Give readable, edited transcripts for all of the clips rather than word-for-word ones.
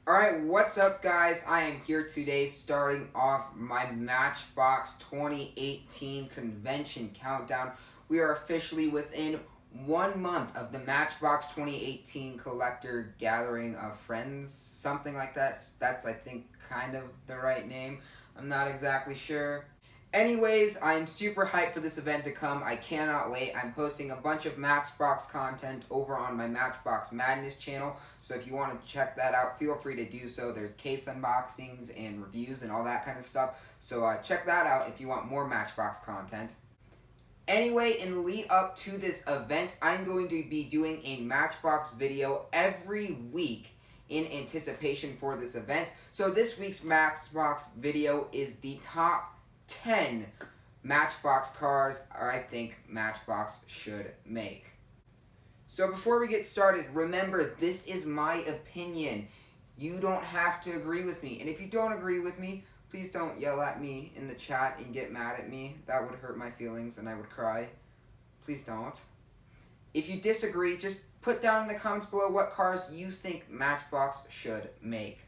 Alright, what's up guys? I am here today starting off my Matchbox 2018 convention countdown. We are officially within 1 month of the Matchbox 2018 Collector Gathering of Friends. Something like that. That's, I think, kind of the right name. I'm not exactly sure. Anyways, I'm super hyped for this event to come. I cannot wait. I'm posting a bunch of Matchbox content over on my Matchbox Madness channel, so if you want to check that out, feel free to do so. There's case unboxings and reviews and all that kind of stuff, so check that out if you want more Matchbox content. Anyway, in the lead up to this event, I'm going to be doing a Matchbox video every week in anticipation for this event. So this week's Matchbox video is the top 10 Matchbox cars I think Matchbox should make. So before we get started, remember, this is my opinion. You don't have to agree with me. And if you don't agree with me, please don't yell at me in the chat and get mad at me. That would hurt my feelings and I would cry. Please don't. If you disagree, just put down in the comments below what cars you think Matchbox should make.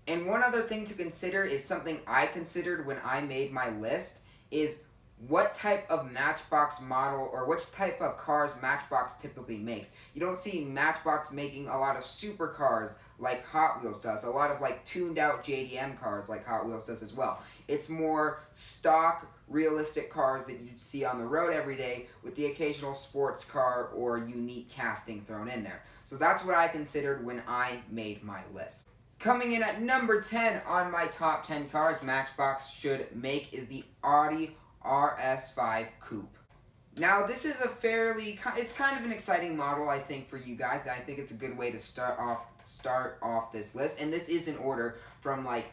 And one other thing to consider is something I considered when I made my list is what type of Matchbox model or which type of cars Matchbox typically makes. You don't see Matchbox making a lot of supercars like Hot Wheels does, a lot of like tuned out JDM cars like Hot Wheels does as well. It's more stock, realistic cars that you see on the road every day with the occasional sports car or unique casting thrown in there. So that's what I considered when I made my list. Coming in at number 10 on my top 10 cars Matchbox should make is the Audi RS5 Coupe. Now this is it's kind of an exciting model I think for you guys, and I think it's a good way to start off this list. And this is in order from like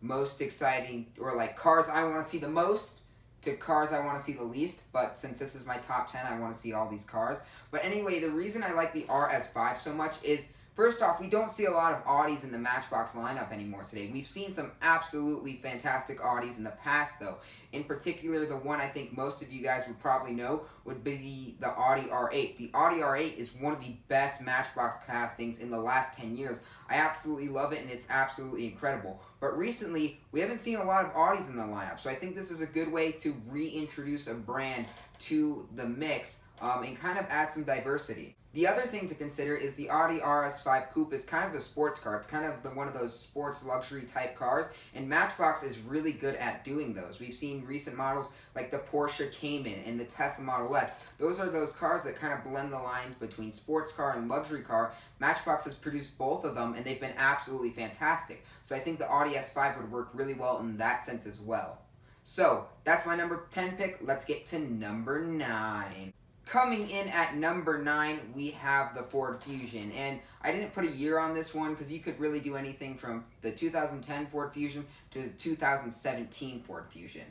most exciting or like cars I want to see the most to cars I want to see the least, but since this is my top 10 I want to see all these cars. But anyway, the reason I like the RS5 so much is, first off, we don't see a lot of Audis in the Matchbox lineup anymore today. We've seen some absolutely fantastic Audis in the past, though. In particular, the one I think most of you guys would probably know would be the Audi R8. The Audi R8 is one of the best Matchbox castings in the last 10 years. I absolutely love it, and it's absolutely incredible. But recently, we haven't seen a lot of Audis in the lineup, so I think this is a good way to reintroduce a brand to the mix and kind of add some diversity. The other thing to consider is the Audi RS5 Coupe is kind of a sports car. It's kind of one of those sports luxury type cars, and Matchbox is really good at doing those. We've seen recent models like the Porsche Cayman and the Tesla Model S. Those are those cars that kind of blend the lines between sports car and luxury car. Matchbox has produced both of them, and they've been absolutely fantastic. So I think the Audi S5 would work really well in that sense as well. So that's my number 10 pick. Let's get to number 9. Coming in at number 9, we have the Ford Fusion, and I didn't put a year on this one because you could really do anything from the 2010 Ford Fusion to the 2017 Ford Fusion.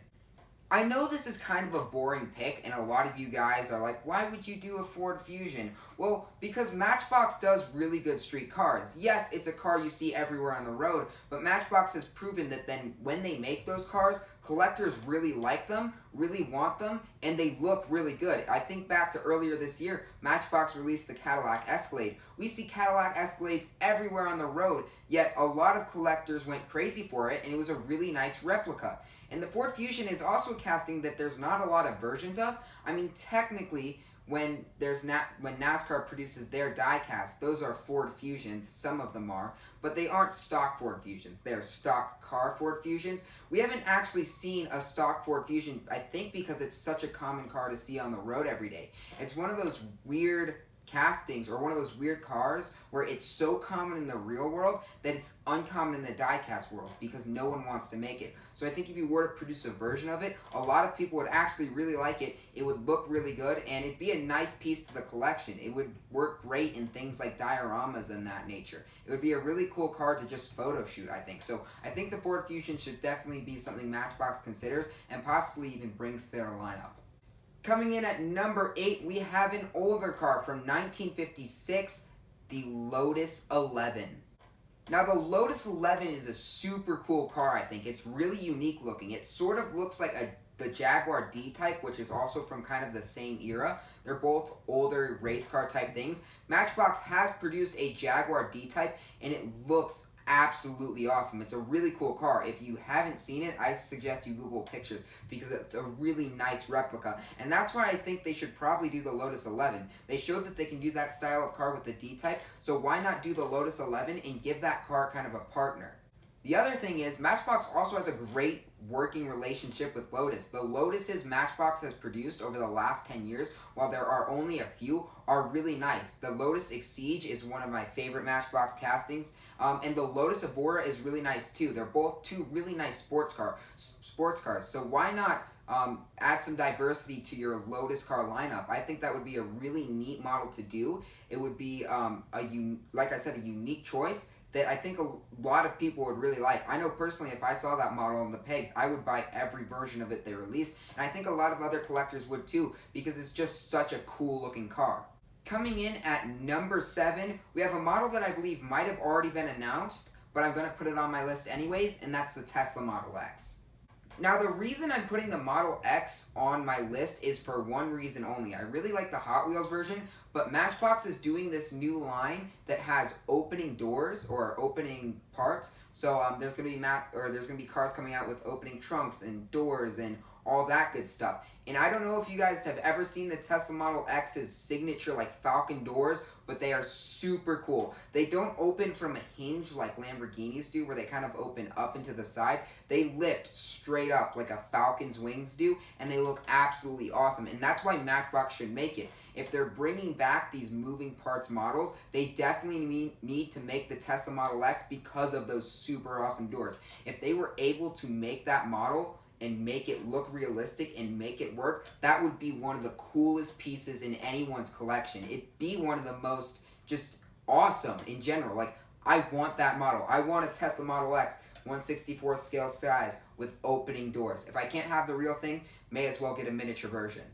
I know this is kind of a boring pick, and a lot of you guys are like, why would you do a Ford Fusion? Well, because Matchbox does really good street cars. Yes, it's a car you see everywhere on the road, but Matchbox has proven that then when they make those cars, collectors really like them, really want them, and they look really good. I think back to earlier this year, Matchbox released the Cadillac Escalade. We see Cadillac Escalades everywhere on the road, yet a lot of collectors went crazy for it, and it was a really nice replica. And the Ford Fusion is also a casting that there's not a lot of versions of. I mean, technically, when NASCAR produces their die-cast, those are Ford Fusions, some of them are, but they aren't stock Ford Fusions. They're stock car Ford Fusions. We haven't actually seen a stock Ford Fusion, I think because it's such a common car to see on the road every day. It's one of those weird castings or one of those weird cars where it's so common in the real world that it's uncommon in the die-cast world because no one wants to make it. So I think if you were to produce a version of it, a lot of people would actually really like it. It would look really good, and it'd be a nice piece to the collection. It would work great in things like dioramas and that nature. It would be a really cool car to just photo shoot, I think. So I think the Ford Fusion should definitely be something Matchbox considers and possibly even brings to their lineup. Coming in at number 8, we have an older car from 1956, the Lotus 11. Now the Lotus 11 is a super cool car, I think. It's really unique looking. It sort of looks like the Jaguar D-Type, which is also from kind of the same era. They're both older race car type things. Matchbox has produced a Jaguar D-Type, and it looks absolutely awesome. It's a really cool car. If you haven't seen it, I suggest you Google pictures because it's a really nice replica. And that's why I think they should probably do the Lotus 11. They showed that they can do that style of car with the D-Type, so why not do the Lotus 11 and give that car kind of a partner? The other thing is, Matchbox also has a great working relationship with Lotus. The Lotuses Matchbox has produced over the last 10 years, while there are only a few, are really nice. The Lotus Exige is one of my favorite Matchbox castings, and the Lotus Evora is really nice too. They're both two really nice sports cars, so why not add some diversity to your Lotus car lineup? I think that would be a really neat model to do. It would be, like I said, a unique choice that I think a lot of people would really like. I know personally, if I saw that model on the pegs, I would buy every version of it they released, and I think a lot of other collectors would too, because it's just such a cool looking car. Coming in at number 7, we have a model that I believe might have already been announced, but I'm going to put it on my list anyways, and that's the Tesla Model X. Now, the reason I'm putting the Model X on my list is for one reason only. I really like the Hot Wheels version, but Matchbox is doing this new line that has opening doors or opening parts. So there's gonna be cars coming out with opening trunks and doors and all that good stuff. And I don't know if you guys have ever seen the Tesla Model X's signature like Falcon doors, but they are super cool. They don't open from a hinge like Lamborghinis do, where they kind of open up into the side. They lift straight up like a Falcon's wings do, and they look absolutely awesome. And that's why Matchbox should make it. If they're bringing back these moving parts models, they definitely need to make the Tesla Model X because of those super awesome doors. If they were able to make that model and make it look realistic and make it work, that would be one of the coolest pieces in anyone's collection. It'd be one of the most just awesome in general. Like, I want that model. I want a Tesla Model X 1/64 scale size with opening doors. If I can't have the real thing, may as well get a miniature version.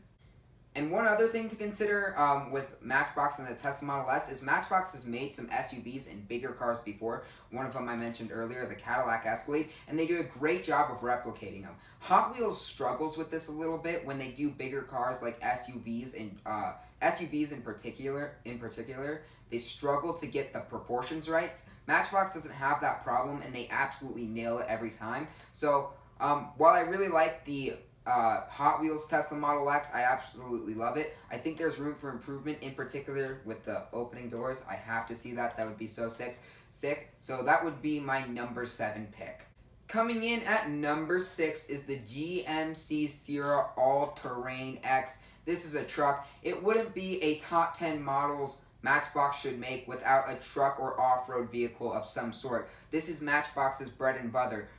And one other thing to consider with Matchbox and the Tesla Model S is Matchbox has made some SUVs and bigger cars before. One of them I mentioned earlier, the Cadillac Escalade, and they do a great job of replicating them. Hot Wheels struggles with this a little bit when they do bigger cars like SUVs and SUVs in particular. They struggle to get the proportions right. Matchbox doesn't have that problem, and they absolutely nail it every time. So while I really like the Hot Wheels Tesla Model X, I absolutely love it. I think there's room for improvement, in particular with the opening doors. I have to see that. That would be so sick. So that would be my number 7 pick. Coming in at number 6 is the GMC Sierra All-Terrain X. This is a truck. It wouldn't be a top 10 models Matchbox should make without a truck or off-road vehicle of some sort. This is Matchbox's bread and butter.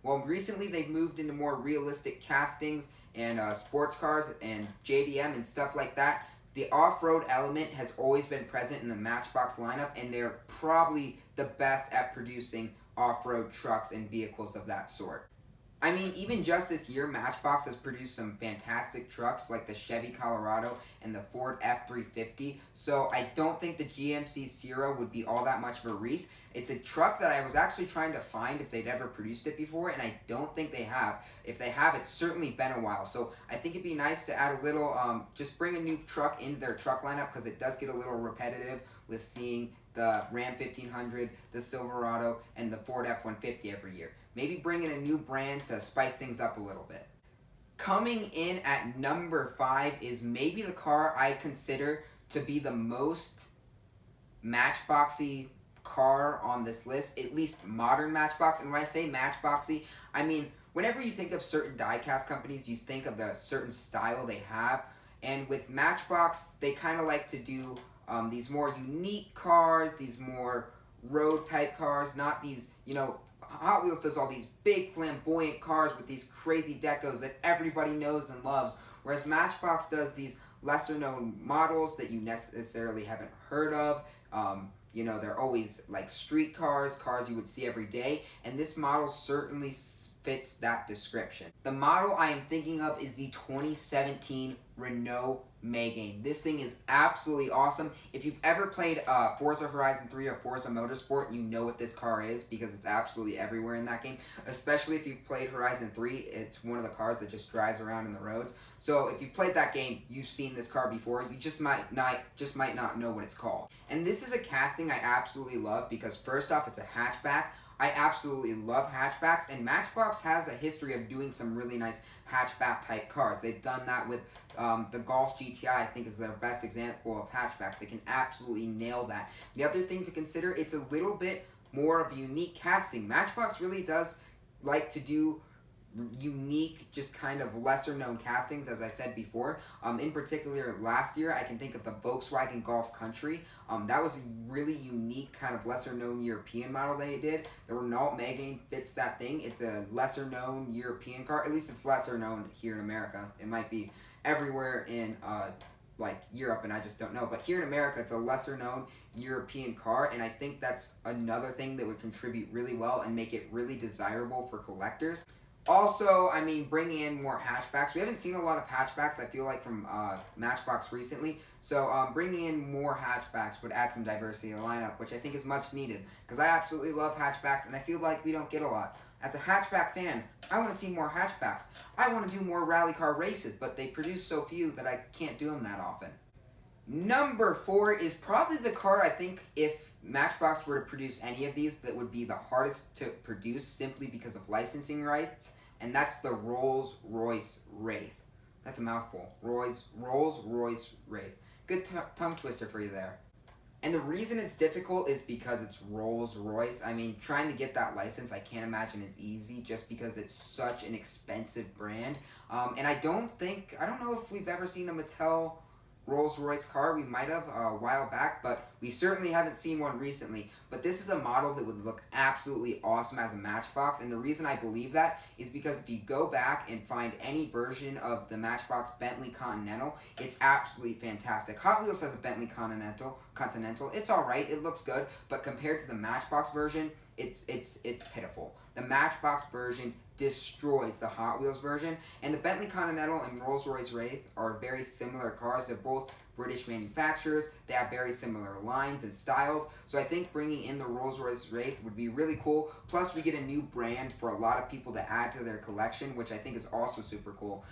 Well, recently they've moved into more realistic castings and sports cars and JDM and stuff like that. The off-road element has always been present in the Matchbox lineup, and they're probably the best at producing off-road trucks and vehicles of that sort. I mean, even just this year, Matchbox has produced some fantastic trucks like the Chevy Colorado and the Ford F-350, so I don't think the GMC Sierra would be all that much of a reach. It's a truck that I was actually trying to find if they'd ever produced it before, and I don't think they have. If they have, it's certainly been a while, so I think it'd be nice to add a little, just bring a new truck into their truck lineup, because it does get a little repetitive with seeing the Ram 1500, the Silverado, and the Ford F-150 every year. Maybe bring in a new brand to spice things up a little bit. Coming in at number 5 is maybe the car I consider to be the most Matchboxy car on this list, at least modern Matchbox. And when I say Matchboxy, I mean whenever you think of certain die-cast companies, you think of the certain style they have. And with Matchbox, they kind of like to do these more unique cars, these more road-type cars, not these, Hot Wheels does all these big flamboyant cars with these crazy decos that everybody knows and loves, whereas Matchbox does these lesser known models that you necessarily haven't heard of. They're always like street cars you would see every day, and this model certainly fits that description. The model I am thinking of is the 2017 Renault Megan. This thing is absolutely awesome. If you've ever played Forza Horizon 3 or Forza Motorsport, you know what this car is because it's absolutely everywhere in that game. Especially if you've played Horizon 3, it's one of the cars that just drives around in the roads. So if you've played that game, you've seen this car before. You just might not know what it's called. And this is a casting I absolutely love because first off, it's a hatchback. I absolutely love hatchbacks, and Matchbox has a history of doing some really nice hatchback type cars. They've done that with the Golf GTI, I think is their best example of hatchbacks. They can absolutely nail that. The other thing to consider, it's a little bit more of a unique casting. Matchbox really does like to do unique, just kind of lesser known castings, as I said before. In particular, last year I can think of the Volkswagen Golf Country. That was a really unique kind of lesser known European model they did. The Renault Megane fits that thing. It's a lesser known European car. At least it's lesser known here in America. It might be everywhere in like Europe, and I just don't know. But here in America, it's a lesser known European car, and I think that's another thing that would contribute really well and make it really desirable for collectors. Also, I mean, bringing in more hatchbacks. We haven't seen a lot of hatchbacks, I feel like, from Matchbox recently. So bringing in more hatchbacks would add some diversity to the lineup, which I think is much needed. Because I absolutely love hatchbacks, and I feel like we don't get a lot. As a hatchback fan, I want to see more hatchbacks. I want to do more rally car races, but they produce so few that I can't do them that often. Number 4 is probably the car I think if Matchbox were to produce any of these that would be the hardest to produce simply because of licensing rights, and that's the Rolls-Royce Wraith. That's a mouthful. Rolls-Royce Wraith. Good tongue twister for you there. And the reason it's difficult is because it's Rolls-Royce. I mean, trying to get that license, I can't imagine is easy just because it's such an expensive brand. And I don't know if we've ever seen a Mattel Rolls-Royce car. We might have a while back, but we certainly haven't seen one recently. But this is a model that would look absolutely awesome as a Matchbox, and the reason I believe that is because if you go back and find any version of the Matchbox Bentley Continental, it's absolutely fantastic. Hot Wheels has a Bentley Continental. It's alright, it looks good, but compared to the Matchbox version, it's pitiful. The Matchbox version destroys the Hot Wheels version, and the Bentley Continental and Rolls-Royce Wraith are very similar cars. They're both British manufacturers. They have very similar lines and styles, so I think bringing in the Rolls-Royce Wraith would be really cool. Plus, we get a new brand for a lot of people to add to their collection, which I think is also super cool.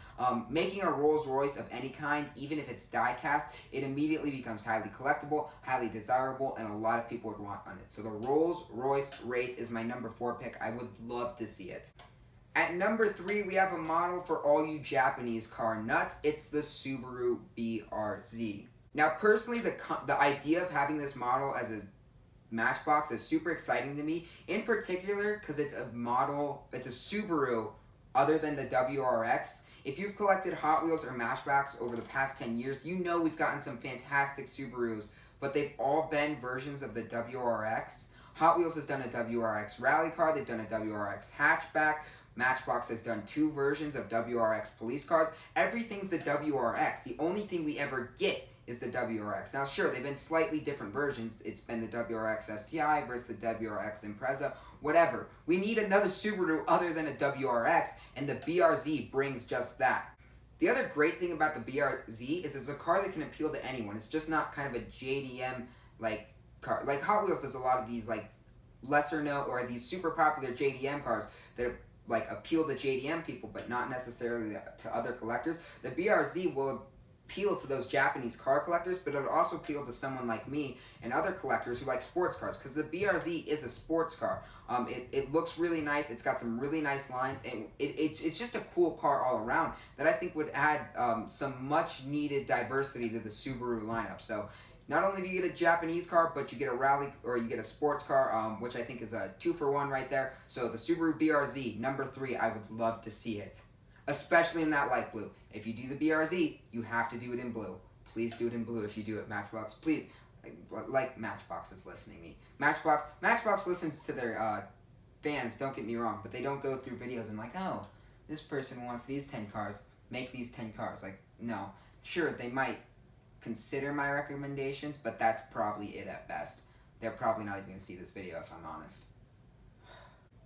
Making a Rolls-Royce of any kind, even if it's die-cast, it immediately becomes highly collectible, highly desirable, and a lot of people would want on it. So the Rolls-Royce Wraith is my number 4 pick. I would love to see it. At number 3, we have a model for all you Japanese car nuts. It's the Subaru BRZ. Now, personally, the idea of having this model as a Matchbox is super exciting to me, in particular because it's a Subaru other than the WRX. If you've collected Hot Wheels or Matchbox over the past 10 years, you know we've gotten some fantastic Subarus, but they've all been versions of the WRX. Hot Wheels has done a WRX rally car, they've done a WRX hatchback. Matchbox has done 2 versions of WRX police cars. Everything's the WRX. The only thing we ever get is the WRX. Now, sure, they've been slightly different versions. It's been the WRX STI versus the WRX Impreza, whatever. We need another Subaru other than a WRX, and the BRZ brings just that. The other great thing about the BRZ is it's a car that can appeal to anyone. It's just not kind of a JDM like car. Like Hot Wheels does a lot of these like lesser known or these super popular JDM cars that are like appeal to JDM people, but not necessarily to other collectors. The BRZ will appeal to those Japanese car collectors, but it would also appeal to someone like me and other collectors who like sports cars, because the BRZ is a sports car. It looks really nice. It's got some really nice lines, and it's just a cool car all around that I think would add some much needed diversity to the Subaru lineup. So not only do you get a Japanese car, but you get a rally or you get a sports car, which I think is a 2-for-1 right there. So the Subaru BRZ, number 3, I would love to see it, especially in that light blue. If you do the BRZ, you have to do it in blue. Please do it in blue if you do it, Matchbox. Please, like Matchbox is listening to me. Matchbox listens to their fans, don't get me wrong, but they don't go through videos and like, oh, this person wants these 10 cars, make these 10 cars. Like, no. Sure, they might consider my recommendations, but that's probably it at best. They're probably not even going to see this video if I'm honest.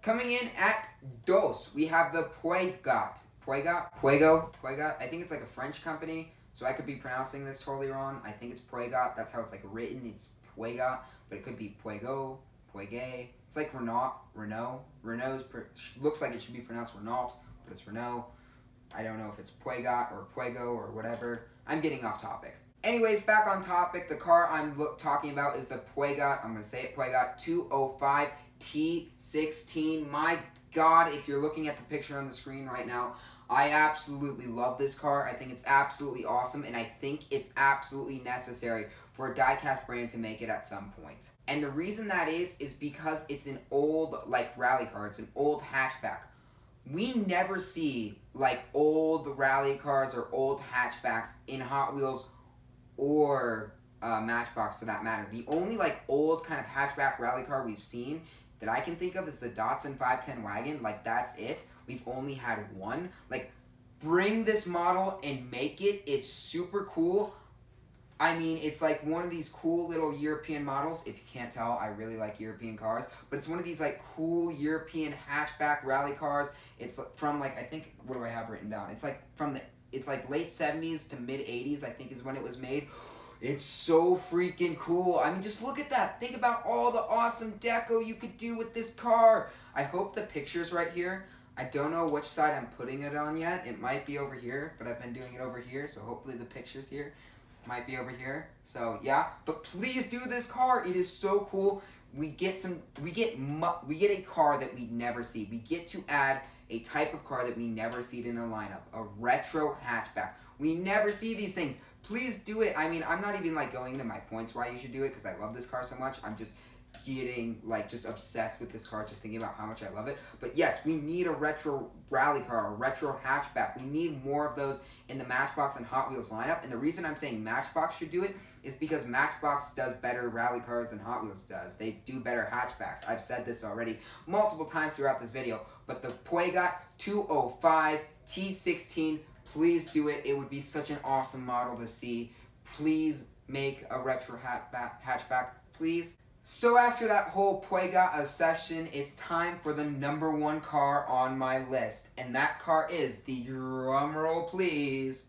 Coming in at dos, we have the Puegot. I think it's like a French company, So I could be pronouncing this totally wrong. I think it's Puegot. That's how it's like written. It's Puegot, but it could be Puego, Puege. It's like Renault. Looks like it should be pronounced Renault, but it's Renault. I don't know if it's Puegot or Puego or whatever. I'm getting off topic. Anyways, back on topic. The car I'm talking about is the Puegot. I'm going to say it, Puegot 205 T16. My God, if you're looking at the picture on the screen right now, I absolutely love this car. I think it's absolutely awesome, and I think it's absolutely necessary for a diecast brand to make it at some point. And the reason that is because it's an old, like, rally car. It's an old hatchback. We never see, like, old rally cars or old hatchbacks in Hot Wheels or Matchbox, for that matter. The only, like, old kind of hatchback rally car we've seen that I can think of is the Datsun 510 wagon. Like, that's it. We've only had one. Like, bring this model and make it. It's super cool. I mean, it's like one of these cool little European models. If you can't tell, I really like European cars. But it's one of these, like, cool European hatchback rally cars. It's from, like, I think, what do I have written down? It's like from the, it's like late 70s to mid 80s, I think, is when it was made. It's so freaking cool. I mean, just look at that. Think about all the awesome deco you could do with this car. I hope the picture's right here. I don't know which side I'm putting it on yet. It might be over here, but I've been doing it over here, so hopefully the picture's here. Might be over here. So, yeah. But please do this car. It is so cool. We get a car that we never see. We get to add a type of car that we never see in the lineup. A retro hatchback. We never see these things. Please do it. I mean, I'm not even, like, going into my points why you should do it, because I love this car so much. I'm just getting, like, just obsessed with this car, just thinking about how much I love it. But yes, we need a retro rally car, a retro hatchback. We need more of those in the Matchbox and Hot Wheels lineup. And the reason I'm saying Matchbox should do it is because Matchbox does better rally cars than Hot Wheels does. They do better hatchbacks. I've said this already multiple times throughout this video. But the Puegot 205 T16, please do it. It would be such an awesome model to see. Please make a retro hatchback, please. So after that whole Puegot session, it's time for the #1 car on my list. And that car is, the drumroll please,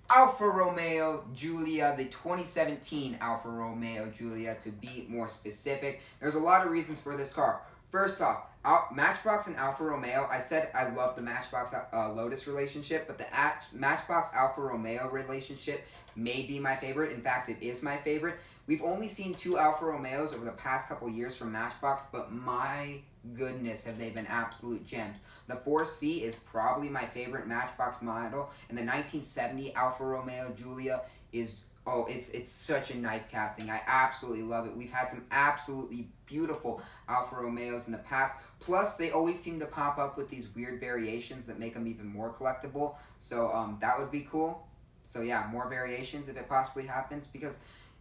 Alfa Romeo Giulia, the 2017 Alfa Romeo Giulia to be more specific. There's a lot of reasons for this car. First off, Matchbox and Alfa Romeo, I said I love the Matchbox Lotus relationship, but the Matchbox Alfa Romeo relationship may be my favorite. In fact, it is my favorite. We've only seen 2 Alfa Romeos over the past couple years from Matchbox, but my goodness, have they been absolute gems. The 4C is probably my favorite Matchbox model, and the 1970 Alfa Romeo Giulia is, oh, it's such a nice casting. I absolutely love it. We've had some absolutely beautiful Alfa Romeos in the past. Plus, they always seem to pop up with these weird variations that make them even more collectible. So that would be cool. So yeah, more variations if it possibly happens, because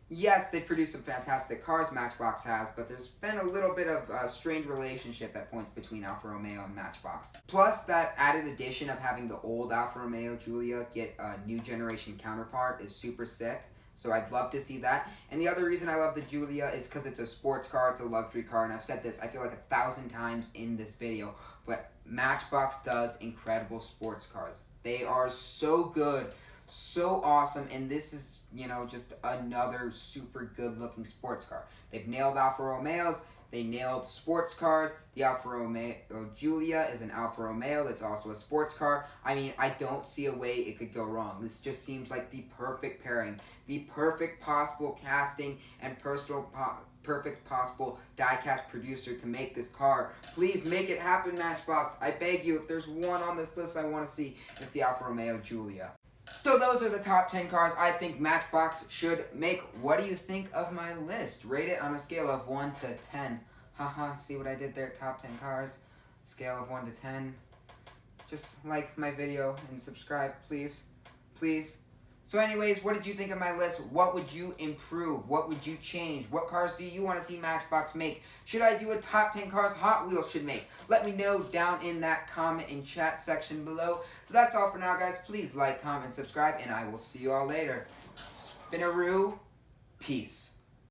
yes, they produce some fantastic cars, Matchbox has, but there's been a little bit of a strained relationship at points between Alfa Romeo and Matchbox. Plus, that added addition of having the old Alfa Romeo Giulia get a new generation counterpart is super sick. So I'd love to see that. And the other reason I love the Giulia is because it's a sports car, it's a luxury car, and I've said this, I feel like 1,000 times in this video, but Matchbox does incredible sports cars. They are so good, so awesome, and this is, you know, just another super good looking sports car. They've nailed Alfa Romeos, they nailed sports cars. The Alfa Romeo Giulia is an Alfa Romeo that's also a sports car. I mean, I don't see a way it could go wrong. This just seems like the perfect pairing, the perfect possible casting and perfect possible diecast producer to make this car. Please make it happen, Matchbox. I beg you, if there's one on this list I want to see, it's the Alfa Romeo Giulia. So those are the top 10 cars I think Matchbox should make. What do you think of my list? Rate it on a scale of 1 to 10. Haha, see what I did there? Top 10 cars. Scale of 1 to 10. Just like my video and subscribe, please. Please. So anyways, what did you think of my list? What would you improve? What would you change? What cars do you want to see Matchbox make? Should I do a top 10 cars Hot Wheels should make? Let me know down in that comment and chat section below. So that's all for now, guys. Please like, comment, subscribe, and I will see you all later. Spinaroo. Peace.